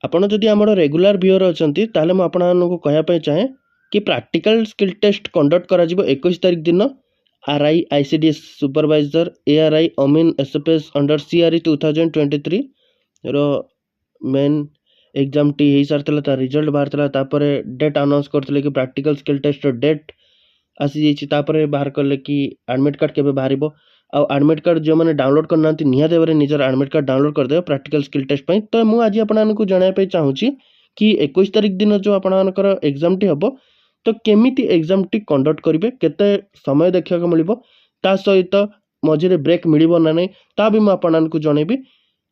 ଆପଣ ଯଦି ଆମର ରେଗୁଲାର ଭିଓର ଅଛନ୍ତି ତାହେଲେ ମୁଁ ଆପଣମାନଙ୍କୁ କହିବା ପାଇଁ ଚାହେଁ कि प्रैक्टिकल स्किल टेस्ट कंडक्ट करा 21 तारिख दिन आरआई आईसीडीएस सुपरवाइजर एआरआई अमीन एसएफएस अंडर सीआरई 2023 रो मेन एग्जाम टी हो सारी तार रिजल्ट बाहर डेट अनाउंस करते कि प्रैक्टिकल स्किल टेस्ट डेट आसी जापर बाहर कले कि एडमिट कार्ड केबे बाहर आउ एडमिट कार्ड जो मैंने डाउनलोड करना निहाती भाव निजर एडमिट कार्ड डाउनलोड करदे प्रैक्टिकल स्किल टेस्ट पे। तो मुझे आज आपको जनवाई चाहूँगी कि 21 तारिख दिन जो आपर एग्जाम टी हम तो केमिति एग्जाम टी कंडक्ट करेंगे केते समय देखा मिल ता सहित मझे ब्रेक मिल ना नहीं ता भी मुझे आपको जनइबी।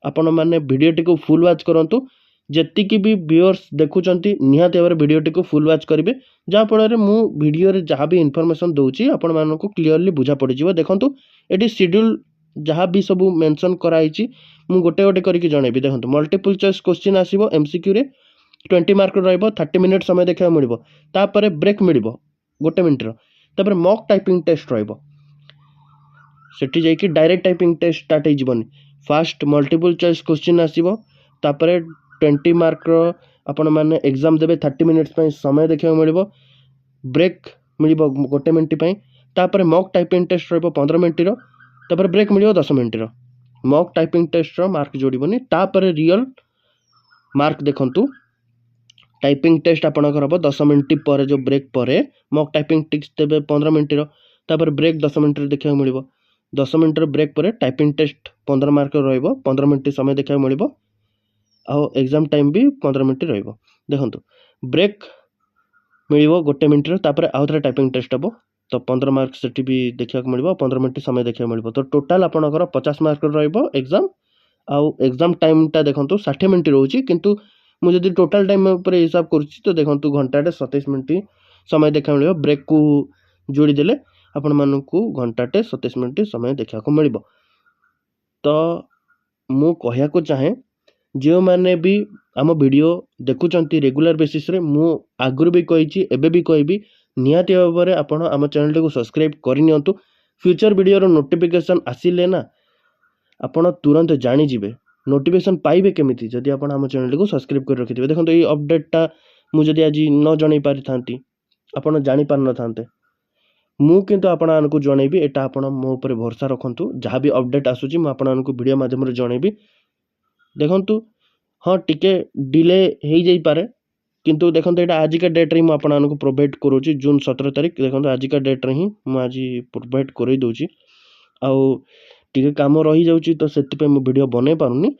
आपण मैंने भिडटी को फुल वाच करूँ जी भी व्यूअर्स देखुं निहाती भाव भिडटी को फुल वाच करेंगे जहाँफल मु भिडियो जहाँ भी इनफॉरमेशन दूसरी आपण मानक क्लीयरली बुझा पड़ देखूँ ये शेड्यूल जहाँ भी सब मेंशन कराई मु गोटे गोटे करके जनइबी। देखो मल्टीपल चॉइस क्वेश्चन आसो एमसीक्यू रे 20 मार्क रहिबो 30 मिनिट समय देखा मिल तापर ब्रेक मिल गोटे मिनिटर तापर मॉक टाइपिंग टेस्ट रहिबो सेठी जाइए डायरेक्ट टाइपिंग टेस्ट स्टार्ट हो जीवनी फास्ट मल्टीपल चॉइस क्वेश्चन आसो तापर 20 मार्क आपण मैंने एग्जाम देवे 30 मिनिट्स समय देखा मिल ब्रेक मिल गोटे मिनिट तापर मॉक टाइपिंग टेस्ट रहिबो 15 मिनिटर तापर ब्रेक मिल 10 मिनिटर मॉक टाइपिंग टेस्ट मार्क जोड़बनी तापर रियल मार्क देखंतु टाइपिंग टेस्ट आपंकर हम 10 मिनिट पर जो ब्रेक पर मॉक टाइपिंग टेस्ट देवे 15 मिनिटर तापर ब्रेक 10 मिनिट देखा मिल 10 मिनिटर ब्रेक पर टाइपिंग टेस्ट 15 मार्क रहिबो 15 मिनिट समय देखा मिल आउ एग्जाम टाइम भी 15 मिनिट रहिबो। देखंतु ब्रेक मिल गोटे मिनिटर तापर आउ थे टाइपिंग टेस्ट हम तो 15 मार्क से भी देखा मिल 15 मिनिट समय देखा मिल तो टोटाल आपंकर 50 मार्क रहिबो एग्जाम आउ एग्जाम टाइमटा देखंतु 60 मिनिट रोची किंतु मुझे टोटाल टाइम पर हिसाब करुच्ची तो देखो घंटाटे 27 मिनिट समय देखा मिल ब्रेक को जोड़ीदे आपण मानक घंटाटे 27 मिनिट समय देखा मिल। तो मु कहया चाहे जो मैंने भी आम वीडियो देखुंत रेगुलर बेसिस रे मु आगुरी भी कही एबे भी कहबी निहाती भाव में आपण आम चैनल को सब्सक्राइब करनी फ्यूचर वीडियो नोटिफिकेशन आसिले ना आपण तुरंत जानीजे नोटिफिकेशन पाइबे केमिति जदि आपण आम चैनल को सब्सक्राइब कर रखिथे। देखो ये अपडेटा मुझे आज न जन पारि था आपण जानी पार न था मु किंतु आपण आनको जनइबी एटा आपण मो ऊपर भरोसा रखंतु जहाँ भी अपडेट आसूची मु आपण आनको वीडियो माध्यम रे जनइबी। देखंतु हाँ टिके डिले हो जाई पारे किंतु देखंतु एटा आज का डेट रे मु आपण आनको प्रोवाइड करूची जून 17 तारिख देखंतु आज का डेट रे ही मु आज प्रोवाइड करै दोची आउ टिके काम रही जाउची तो सेति पे मु वीडियो बनै पारुनी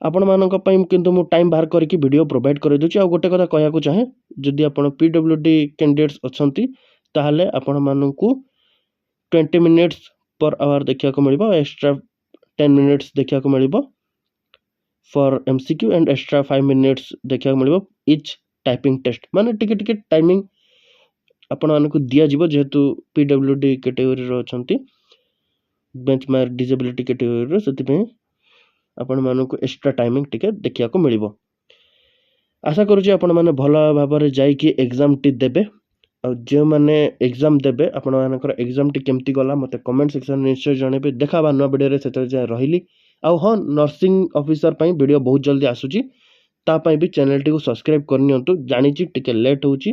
आपण मानक पई किंतु मु टाइम बाहर करके वीडियो प्रोवाइड कर दूची। आउ गोटे कथा कहया को चाहे जदि आपण पीडब्ल्यूडी कैंडिडेट्स अछंती ताहले आपण मानकू 20 मिनिट्स पर आवर देखा को मिलबो एक्स्ट्रा 10 मिनिट्स देखा को मिलबो for MCQ and extra 5 minutes देखा को मिलबो इच टाइपिंग टेस्ट माने टिके टिके टाइमिंग आपण मानकू दिया जिवो जेहेतु पीडब्ल्यूडी कैटेगरी रो अछंती बेंचमार्क डिसेबिलिटी कैटेगरी रो सेति पे आपण मानक एक्स्ट्रा टाइमिंग टिके देखा को मिल। आशा करुँच आपण मैंने भल भाव में जाइए एग्जाम टी देबे और जो मैंने एग्जाम देबे आपण मानकर एग्जाम टी केमती गला मते कमेंट सेक्शन निश्चय जनइबे। देखा नुआ वीडियो रे सेते जाय रहिली आउ हाँ नर्सिंग ऑफिसर पई वीडियो बहुत जल्दी आसूची तापाई भी चैनल टी को सब्सक्राइब करनियंतु जानी टिके लेट होची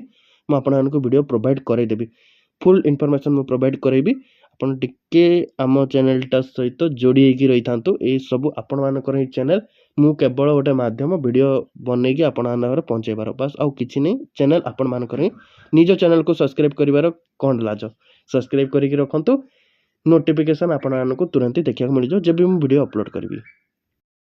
मु आपण मानक वीडियो प्रोवाइड करे देबी फुल इनफॉरमेशन मु प्रोवाइड करेबी आपण टिके आम चैनलटा सहित जोड़ी होगी रही था ये सब आपण मानकर ही चैनल मु केवल गोटे माध्यम वीडियो बनईकी आपण मानकर पहुँचेबार बस आउ किछि नहीं चैनल आपण मानकर ही निज चैनल को सब्सक्राइब करिवार कौन लाज सब्सक्राइब करके रखंतु नोटिफिकेशन आपण मानक तुरंत देखा मिल जाओ जब भी मु वीडियो अपलोड करी।